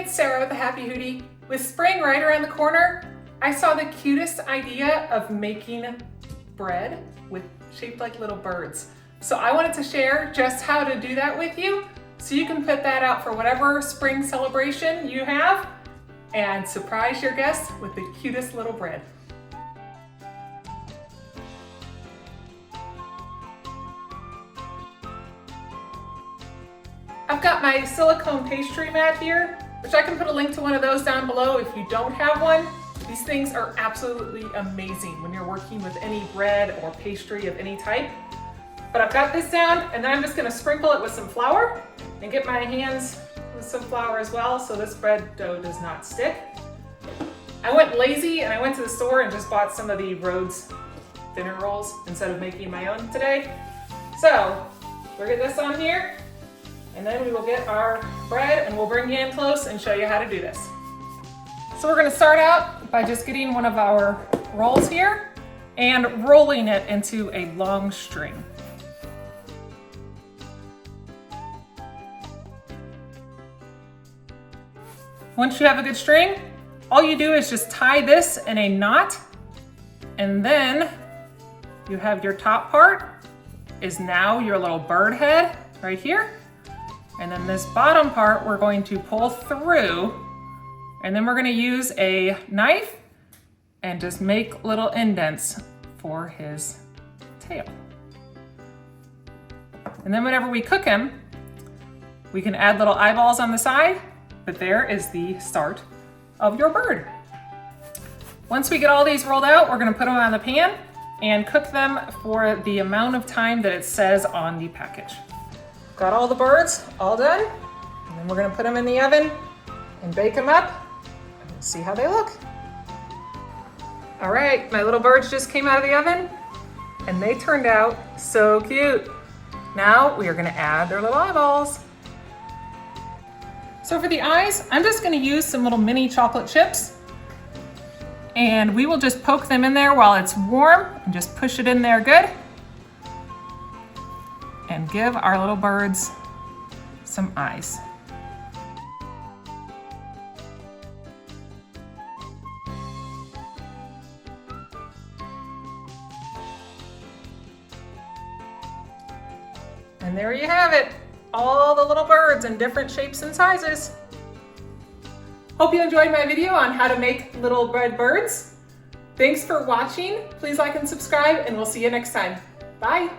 it's Sarah the Happy Hootie. With spring right around the corner, I saw the cutest idea of making bread shaped like little birds. So I wanted to share just how to do that with you so you can put that out for whatever spring celebration you have and surprise your guests with the cutest little bread. I've got my silicone pastry mat here, which I can put a link to one of those down below if you don't have one. These things are absolutely amazing when you're working with any bread or pastry of any type. But I've got this down, and then I'm just gonna sprinkle it with some flour and get my hands with some flour as well so this bread dough does not stick. I went lazy and I went to the store and just bought some of the Rhodes dinner rolls instead of making my own today. So we'll get this on here, and then we will get our bread and we'll bring you in close and show you how to do this. So we're gonna start out by just getting one of our rolls here and rolling it into a long string. Once you have a good string, all you do is just tie this in a knot, and then you have your top part is now your little bird head right here. And then this bottom part we're going to pull through, and then we're gonna use a knife and just make little indents for his tail. And then whenever we cook him, we can add little eyeballs on the side, but there is the start of your bird. Once we get all these rolled out, we're gonna put them on the pan and cook them for the amount of time that it says on the package. Got all the birds all done, and then we're gonna put them in the oven and bake them up and see how they look. All right, my little birds just came out of the oven and they turned out so cute. Now we are gonna add their little eyeballs. So for the eyes, I'm just gonna use some little mini chocolate chips, and we will just poke them in there while it's warm and just push it in there good and give our little birds some eyes. And there you have it, all the little birds in different shapes and sizes. Hope you enjoyed my video on how to make little bread birds. Thanks for watching. Please like and subscribe, and we'll see you next time. Bye.